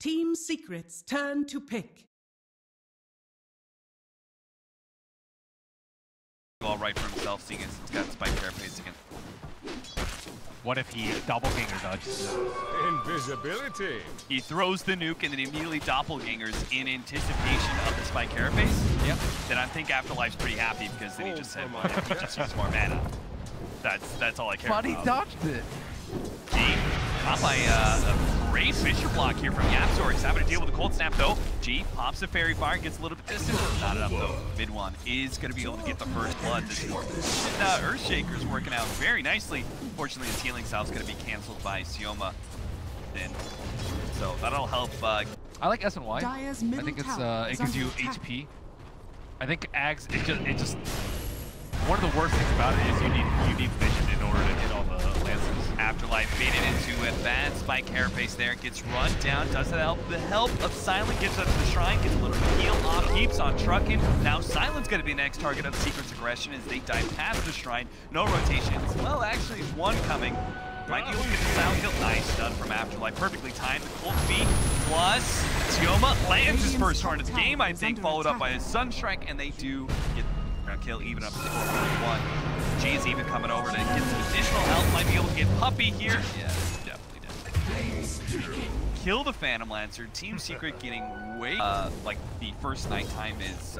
Team Secret's turn to pick. All right for himself, seeing as it's got spike carapace again. What if he doppelganger dodges? Invisibility. He throws the nuke and then immediately doppelgangers in anticipation of the spike carapace. Yep. Then I think Afterlife's pretty happy because then he just said, well, he just uses more mana. That's all I care about. But he dodged it. G, caught by a great Fisher block here from Yapzor. He's having to deal with the cold snap though. G pops a fairy fire, gets a little bit distant. Not enough though. Mid one is going to be able to get the first blood. This is Earthshaker's working out very nicely. Fortunately, his healing salve's going to be canceled by Sioma. Then, so that'll help. I like S and Y. I think it's it gives you HP. I think Ags. It just one of the worst things about it is you need vision in order to hit all the lances. Afterlife baited into a bad spike carapace there, gets run down, doesn't help. The help of Silent gets up to the shrine, gets a little heal off, keeps on trucking. Now Silent's going to be the next target of Secret's aggression as they dive past the shrine. No rotations. Well, actually, one coming. Might be able to get the Silent kill. Nice stun from Afterlife. Perfectly timed. The cold feet plus Sioma lands his first horn of the game, I think, followed up by his Sunstrike, and they do get kill even up to 4-1. G is even coming over to get some additional help. Might be able to get Puppy here. Yeah, definitely did. Kill the Phantom Lancer. Team Secret getting way like the first nighttime is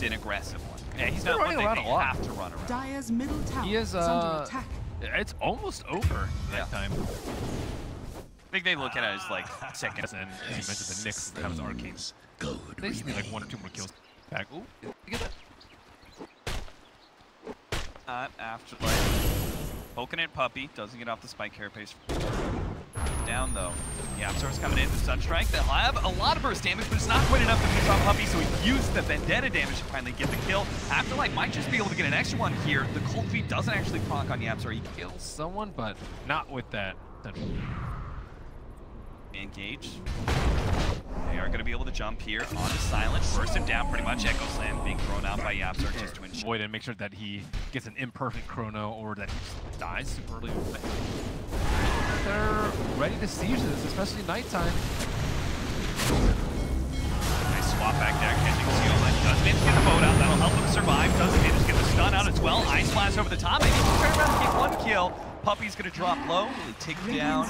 an aggressive one. Yeah, he's not running around a lot. Have to run around. Dire's middle tower he is under attack. It's almost over nighttime. I think they look at it as like seconds, and as you mentioned, the Nyx have his arcanes. They just need like 1 or 2 more kills. Back. Ooh, you get that. Afterlife. Poking at Puppy, doesn't get off the spike carapace. Down though. Yapzor's coming in with Sunstrike. They'll have a lot of burst damage, but it's not quite enough to finish off Puppy, so he used the Vendetta damage to finally get the kill. Afterlife might just be able to get an extra one here. The Cold Feet doesn't actually proc on Yapzor. He kills someone, but not with that. Engage. They are going to be able to jump here onto Silent. Burst him down pretty much. Echo Slam being thrown out by Yapzor just to ensure. Avoid and make sure that he gets an imperfect chrono or that he just dies super early. They're ready to siege this, especially nighttime. Nice swap back there. Catching Sioma. Does manage to get the boat out. That'll help him survive. Does manage to get the stun out as well. Ice Blast over the top. And he can turn around and get one kill. Puppy's going to drop low. Really take him down.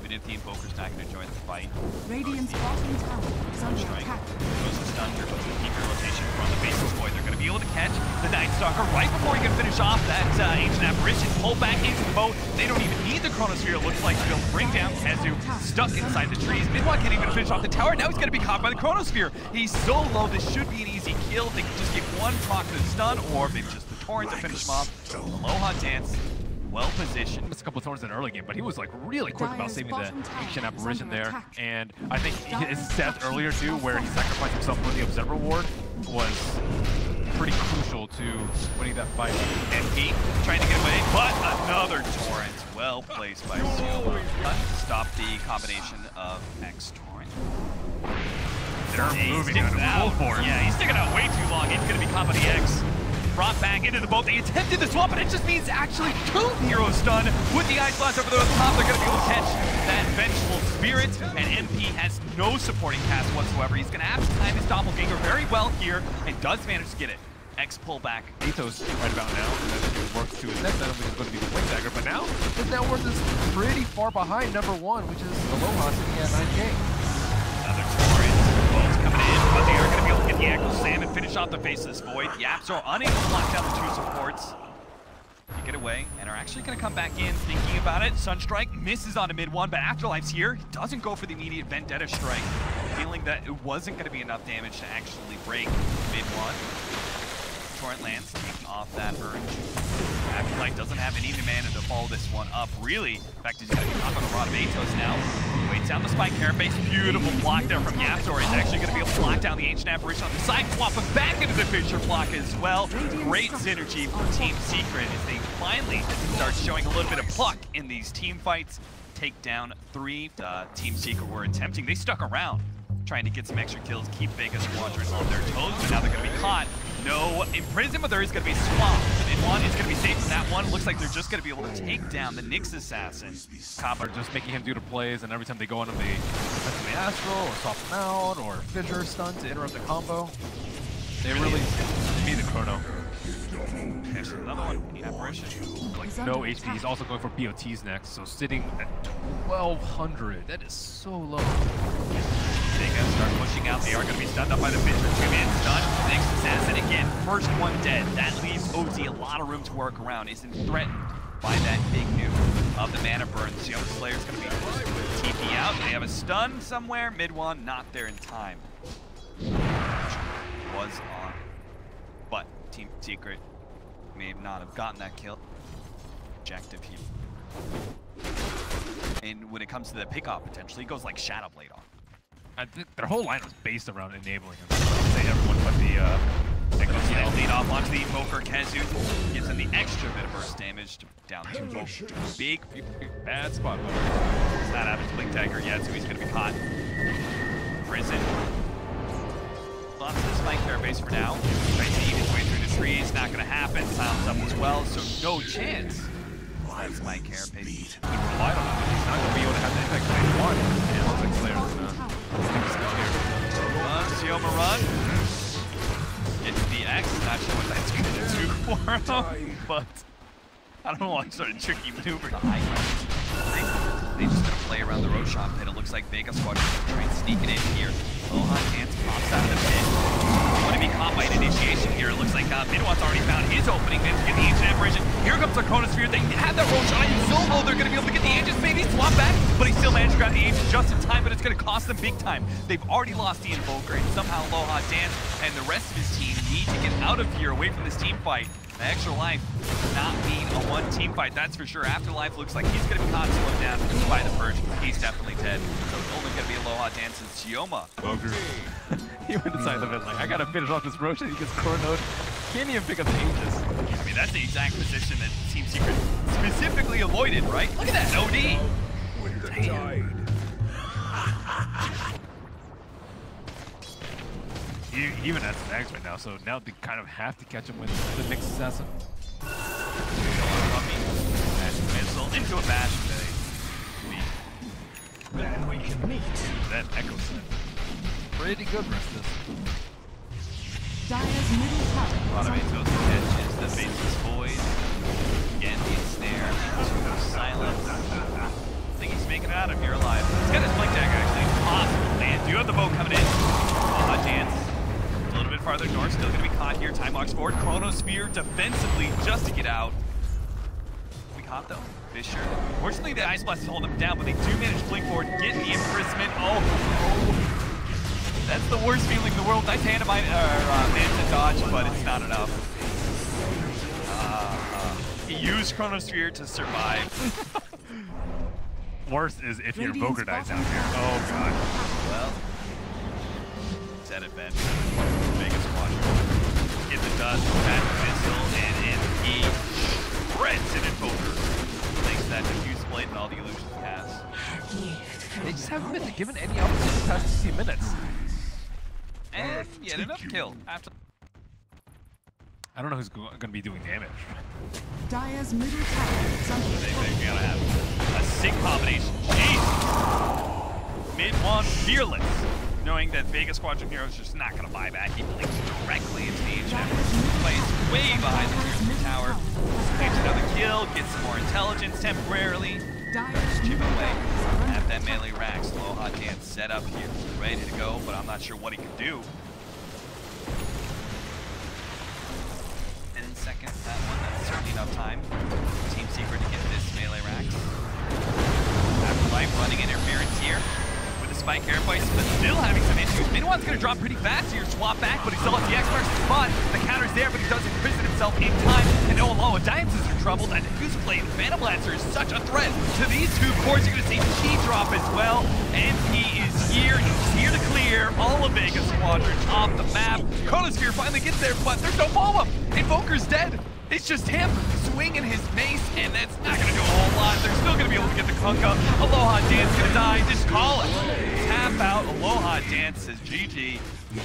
If the Invoker's not going to join the fight. Radiant's bottom tower is under attack. Goes the stun here, but keep your rotation from the basis void. They're going to be able to catch the Night Stalker right before he can finish off that Ancient Apparition. Pull back into the boat. They don't even need the Chronosphere, it looks like, to be able to bring down Tezu, stuck inside the trees. Midwalk can't even finish off the tower. Now he's going to be caught by the Chronosphere. He's so low, this should be an easy kill. They can just get one proc to the stun, or maybe just the Torrent to finish him off. Aloha Dance. Well positioned. Missed a couple of thorns in the early game, but he was like really quick about saving the Ancient Apparition there. And I think his death earlier too, where he sacrificed himself for the Observer Ward, was pretty crucial to winning that fight. MP trying to get away, but another Torrent. Well placed by Sioma. Stop the combination of X Torrent. They're moving out full force. Yeah, he's sticking out way too long. He's going to be caught by the X. Brought back into the boat. They attempted the swap, but it just means actually 2 heroes stunned. With the Ice Blast over the top, they're going to be able to catch that Vengeful Spirit, and MP has no supporting cast whatsoever. He's going to have to time his Doppelganger very well here, and does manage to get it. X pull back. Athos right about now, and works to his next item, which is going to be the Wing Dagger, but now his net worth is pretty far behind number 1, which is Aloha sitting at 9K. Another Torrent. Boats coming in, but they are going to be able to get the Echo Slam and finish off the Faceless Void. Yapzor unable to lock down the 2 supports. They get away and are actually going to come back in thinking about it. Sunstrike misses onto mid 1, but Afterlife's here. He doesn't go for the immediate Vendetta Strike, feeling that it wasn't going to be enough damage to actually break mid 1. Torrent lands, taking off that Urge. Afterlife doesn't have any mana to follow this one up, really. In fact, he's going to be up on a Rod of Athos now. Waits down the spike carapace. Beautiful block there from Yapzor. He's actually going to be able to block down the Ancient Apparition on the side, swap him back into the Fisher block as well. Great synergy for Team Secret as they finally start showing a little bit of pluck in these team fights. Take down 3 Team Secret were attempting. They stuck around, trying to get some extra kills, keep Vega Squadron on their toes, but now they're going to be caught. No imprisonment, but there is going to be swap. In one, it's going to be safe from that one. Looks like they're just going to be able to take down the Nyx assassin. Copper just making him do the plays, and every time they go on him, they defensively astral or swap him out or fissure stun to interrupt the combo. They really be the chrono. There's another one. Apparition. Like no HP. He's also going for BOTs next, so sitting at 1200. That is so low. Vega start pushing out. They are going to be stunned up by the Fissure. 2-man stun. Nyx assassin again. First one dead. That leaves OZ a lot of room to work around. Isn't threatened by that big nuke of the mana burn. Sioma Slayer's going to be TP out. They have a stun somewhere. Mid one, not there in time. Was on, but Team Secret may not have gotten that kill. Objective here. And when it comes to the pickoff, potentially, it goes like Shadow Blade off. I think their whole line was based around enabling him. Say everyone but the Echo Snail lead off onto the Invoker. Kezu gives him the extra bit of burst damage down to Invoker. Big, bad spot. He's not having Blink Dagger yet, so he's going to be caught. Prison. Lost his flank care base for now. Tries to eat his way through the trees. Not going to happen. Silence up as well, so no chance. That's my care base. he relied on him. He's not going to be able to have the impact that he wanted. Yeah, looks like Slayer's Sioma run. Gets the X. Not sure what that's going to do for him, but I don't know why he started tricky maneuver. The high ground. They just gonna play around the Roshan pit. It looks like Vega Squadron is trying to sneak it in here. Lohan Dance pops out of the pit. Want to be caught by an initiation here. It looks like Midwan's already found his opening. They get the Ancient Apparition. Here comes the Chronosphere. They have that Roshan so low they're gonna be able to get the Aegis, maybe swap back, but he still managed to grab the Aegis just in time, but it's gonna cost them big time. They've already lost the Invoker, and somehow Lohan Dance and the rest of his team need to get out of here, away from this team fight. The extra life not being a one team fight, that's for sure. Afterlife looks like he's going to be caught slowed down by the Purge. He's definitely dead. So it's only going to be Aloha Dance and Sioma. He went inside the pit like, I got to finish off this Roshan. He gets chronoed. Can't even pick up the Aegis. I mean, that's the exact position that Team Secret specifically avoided, right? Look at that, OD. Damn. Even has snags right now, so now they kind of have to catch him with the Nyx assassin. Missile into a bash. Then we can meet. That Echo set. Pretty good rest of this. Dire's middle tower. A lot of Atos catches the faceless void. Again, the ensnare into silence. I think he's making it out of here alive. He's got his Blink Dagger actually. Possible. And do have the bow coming in. Chance. A little bit farther north, still going to be caught here. Time box forward. Chronosphere defensively just to get out. We caught though. Fissure. Fortunately, the Ice Blast is holding them down, but they do manage to blink forward, get the imprisonment. Oh, that's the worst feeling in the world. Nice hand of mine, Manta dodge, but it's not enough. He used Chronosphere to survive. Worst is if your Invoker dies down here. Oh god. Well, said it, Ben. Vega Squadron. Get the dust, that missile, and he shreds an Invoker. Thanks to that diffuse blade and all the illusions he has. They just haven't been given any opportunity past 60 minutes. And yet another kill after. I don't know who's going to be doing damage. Dire's middle tower is under They attack. gotta have a sick combination. Jeez. Mid one fearless. Knowing that Vega Squadron Heroes just not gonna buy back. He blinks directly into the Ancient. Plays way behind the Tears tower. Takes another kill, gets some more intelligence temporarily. Dire's Chip middle away. tower is under Have that attack. melee rack. Aloha Dance set up here. Ready to go, but I'm not sure what he can do. 10 seconds, that one. That's certainly enough time. Team Secret to get this melee rack. Afterlife running interference here. Spike airfights, but still having some issues. Minwan's gonna drop pretty fast here, swap back, but he still has the X-Marks spot. The counter's there, but he does imprison himself in time. And oh, Aloha Dance is in trouble. That Diffuse Blade and Phantom Lancer is such a threat to these two cores. You're gonna see Key drop as well. And he is here. He's here to clear all of Vega Squadron off the map. Chronosphere finally gets there, but there's no follow-up. Invoker's dead. It's just him swinging his mace, and that's not gonna do a whole lot. They're still gonna be able to get the Kunkka. Aloha Dance gonna die. Just call it. tap out. Aloha dances. GG.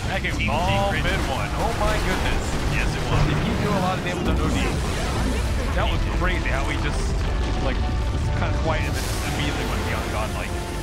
That game was all mid one. Oh my goodness. Yes, it was. Did he do a lot of damage on OD? That was crazy how he just, like, was kind of quiet and then immediately went beyond godlike.